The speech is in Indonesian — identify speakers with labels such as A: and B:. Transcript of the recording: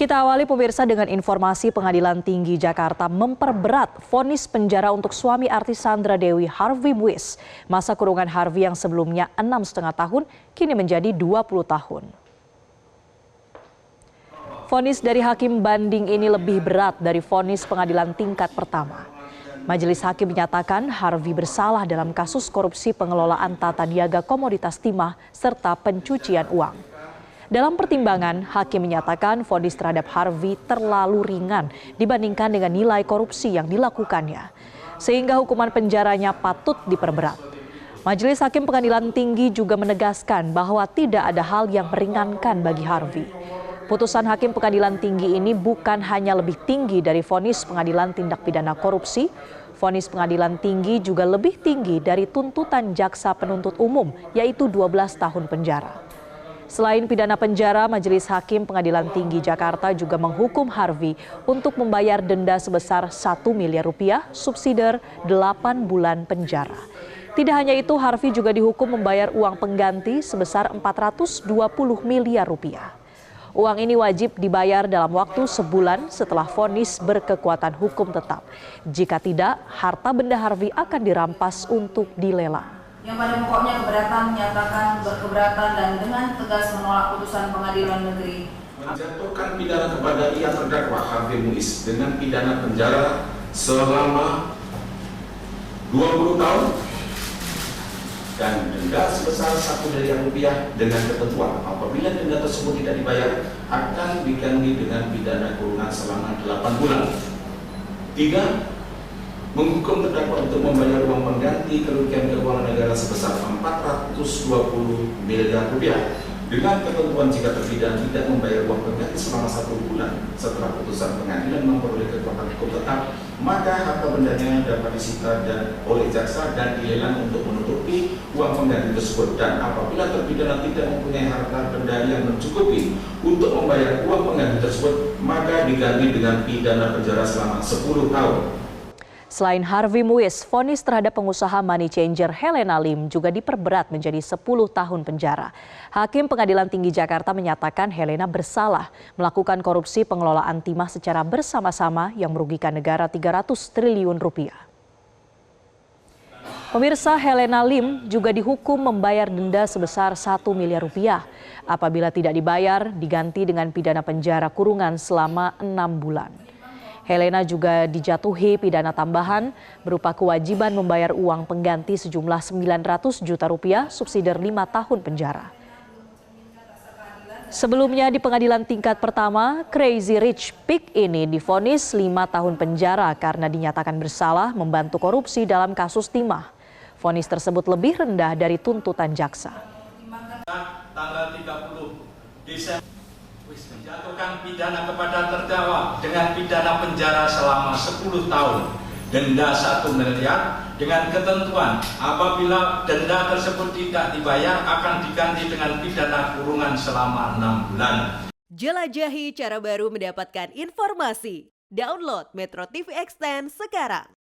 A: Kita awali pemirsa dengan informasi Pengadilan Tinggi Jakarta memperberat vonis penjara untuk suami artis Sandra Dewi Harvey Muiz. Masa kurungan Harvey yang sebelumnya 6,5 tahun kini menjadi 20 tahun. Vonis dari hakim banding ini lebih berat dari vonis pengadilan tingkat pertama. Majelis hakim menyatakan Harvey bersalah dalam kasus korupsi pengelolaan tata niaga komoditas timah serta pencucian uang. Dalam pertimbangan, hakim menyatakan vonis terhadap Harvey terlalu ringan dibandingkan dengan nilai korupsi yang dilakukannya, sehingga hukuman penjaranya patut diperberat. Majelis Hakim Pengadilan Tinggi juga menegaskan bahwa tidak ada hal yang meringankan bagi Harvey. Putusan Hakim Pengadilan Tinggi ini bukan hanya lebih tinggi dari vonis Pengadilan Tindak Pidana Korupsi, vonis Pengadilan Tinggi juga lebih tinggi dari tuntutan jaksa penuntut umum, yaitu 12 tahun penjara. Selain pidana penjara, Majelis Hakim Pengadilan Tinggi Jakarta juga menghukum Harvey untuk membayar denda sebesar 1 miliar rupiah, subsidiar 8 bulan penjara. Tidak hanya itu, Harvey juga dihukum membayar uang pengganti sebesar 420 miliar rupiah. Uang ini wajib dibayar dalam waktu sebulan setelah vonis berkekuatan hukum tetap. Jika tidak, harta benda Harvey akan dirampas untuk dilelang.
B: Yang pada pokoknya keberatan menyatakan berkeberatan dan dengan tegas menolak putusan pengadilan negeri.
C: Menjatuhkan pidana kepada yang terdakwa Harvey Muiz dengan pidana penjara selama 20 tahun dan denda sebesar 1 miliar rupiah dengan ketentuan apabila denda tersebut tidak dibayar akan diganti dengan pidana kurungan selama 8 bulan. 3. Menghukum terdakwa untuk membayar uang pengganti kerugian keuangan negara sebesar 420 miliar rupiah dengan ketentuan jika terpidana tidak membayar uang pengganti selama 1 bulan setelah putusan pengadilan memperoleh kekuatan hukum tetap, maka harta bendanya dapat disita dan oleh jaksa dan dilelang untuk menutupi uang pengganti tersebut. Dan apabila terpidana tidak mempunyai harta benda yang mencukupi untuk membayar uang pengganti tersebut, maka diganti dengan pidana penjara selama 10 tahun.
A: Selain Harvey Muiz, vonis terhadap pengusaha money changer Helena Lim juga diperberat menjadi 10 tahun penjara. Hakim Pengadilan Tinggi Jakarta menyatakan Helena bersalah melakukan korupsi pengelolaan timah secara bersama-sama yang merugikan negara 300 triliun rupiah. Pemirsa, Helena Lim juga dihukum membayar denda sebesar 1 miliar rupiah. Apabila tidak dibayar, diganti dengan pidana penjara kurungan selama 6 bulan. Helena juga dijatuhi pidana tambahan berupa kewajiban membayar uang pengganti sejumlah 900 juta rupiah, subsidiar 5 tahun penjara. Sebelumnya di pengadilan tingkat pertama, Crazy Rich Pig ini divonis 5 tahun penjara karena dinyatakan bersalah membantu korupsi dalam kasus timah. Vonis tersebut lebih rendah dari tuntutan jaksa.
D: Tanggal 30 Desember menjatuhkan pidana kepada terdakwa dengan pidana penjara selama 10 tahun, denda 1 miliar dengan ketentuan apabila denda tersebut tidak dibayar akan diganti dengan pidana kurungan selama 6 bulan.
E: Jelajahi cara baru mendapatkan informasi. Download Metro TV Extend sekarang.